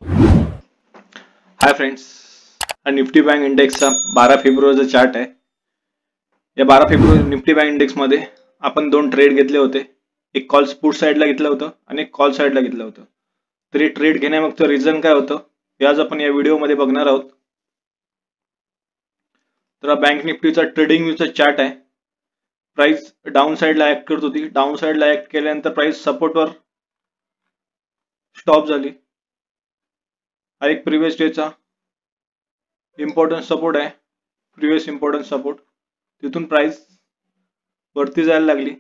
Hi friends, हा Nifty bank इंडेक्सचा 12 फेब्रुवारीचा chart आहे। या 12 फेब्रुवारी निफ्टी बँक इंडेक्स मध्ये आपण दोन ट्रेड घेतले होते। एक कॉल पुट साइडला घेतलं होतं आणि एक कॉल साइडला घेतलं होतं। तर हे ट्रेड घेण्यामागचं रिझन काय होतं हे आज आपण या व्हिडिओमध्ये बघणार आहोत। तर हा बँक निफ्टीचा ट्रेडिंग व्ह्यूचा चार्ट आहे। प्राइस डाऊन साइडला ऍक्ट करत होती। डाऊन साइडला ऍक्ट केल्यानंतर प्राइस सपोर्टवर स्टॉप झाली। हा एक प्रिव्हियस डेचा इम्पॉर्टंट सपोर्ट आहे। प्रिव्हियस इम्पॉर्टंट सपोर्ट, तिथून प्राइस वरती जायला लागली।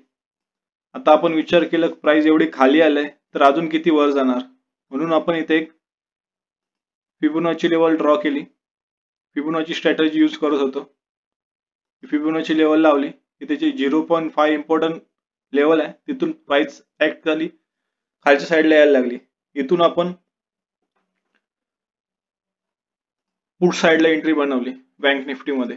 आता आपण विचार केला प्राइस एवढी खाली आले तर अजून किती वर जाणार, म्हणून आपण इथे एक फिबोनाची लेवल ड्रॉ केली। फिबोनाची स्ट्रॅटेजी यूज करत होतो। फिबोनाची लेवल लावली, इथे 0.5 इम्पॉर्टंट लेवल आहे, तिथून प्राइस ऍक्ट झाली, खालच्या साईडला यायला लागली। इथून आपण पुट साइडला एंट्री बनवली बँक निफ्टी मध्ये।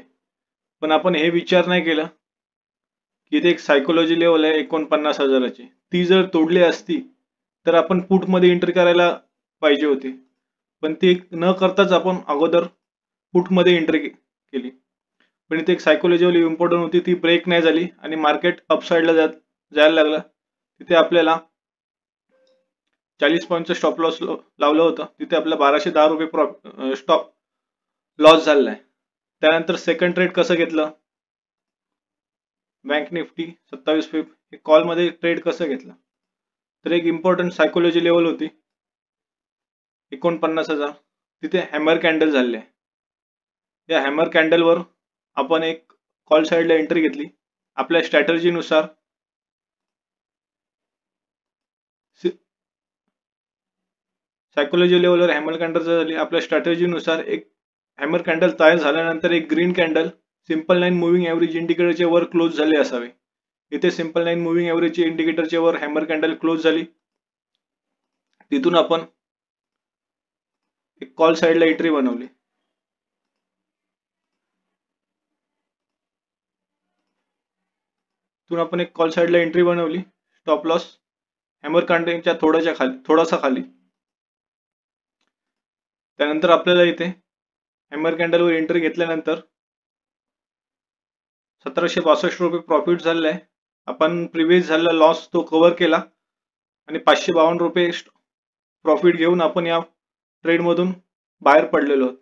पण आपण हे विचार नाही केला की इथे एक सायकोलॉजी लेवल आहे 49,000ची, ती जर तोडली असती तर आपण पुट मध्ये एंट्री करायला पाहिजे होती, पण ती न करताच आपण अगोदर पुट मध्ये एंट्री केली। पण इथे एक सायकोलॉजी लेवल इम्पॉर्टंट होती, ती ब्रेक नाही झाली आणि मार्केट अप साइडला जायला लागला। तिथे आपल्याला 40 पॉईंटचं स्टॉप लॉस लावलं होतं, तिथे आपला 1210 रुपये स्टॉप लॉस झालेला आहे। त्यानंतर सेकंड ट्रेड कसं घेतलं बँक निफ्टी 27 फेब हे कॉल मध्ये ट्रेड कसं घेतलं, तर एक इम्पॉर्टंट सायकोलॉजी लेवल होती 49,000, तिथे हॅमर कॅन्डल झाले। या हॅमर कॅन्डल वर आपण एक कॉल साइडला एंट्री घेतली। आपल्या स्ट्रॅटेजी नुसार सायकोलॉजी लेवलवर हॅमर कॅन्डल झाली। आपल्या स्ट्रॅटेजी नुसार एक हॅमर कॅन्डल तयार झाल्यानंतर एक green candle simple line moving average इंडिकेटरच्या वर क्लोज झाले असावे। इथे सिंपल लाईन मूव्हिंग एव्हरेज इंडिकेटरच्या वर हॅमर कॅन्डल क्लोज झाली, तिथून आपण एक कॉल साइडला एंट्री बनवली। तिथून आपण एक कॉल साइडला एंट्री बनवली, स्टॉप लॉस हॅमर कॅन्डलच्या थोडासा खाली। त्यानंतर आपल्याला इथे हॅमर कॅन्डलवर एंट्री घेतल्यानंतर 1762 रुपये प्रॉफिट झालेला आहे। आपण प्रिव्हियस झालेला लॉस तो कव्हर केला आणि 552 रुपये प्रॉफिट घेऊन आपण या ट्रेड मधून बाहेर पडलेलो आहोत।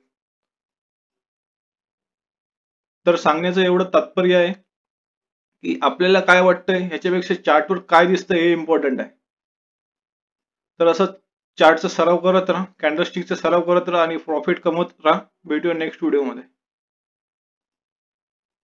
तर सांगण्याचं एवढं तात्पर्य आहे की आपल्याला काय वाटतंय ह्याच्यापेक्षा चार्टवर काय दिसतंय हे इम्पॉर्टंट आहे। तर असं चार्टचा सराव करत राहा, कॅन्डलस्टिकचा सराव करत राहा आणि प्रॉफिट कमवत राहा। भेटूया नेक्स्ट व्हिडिओ मध्ये।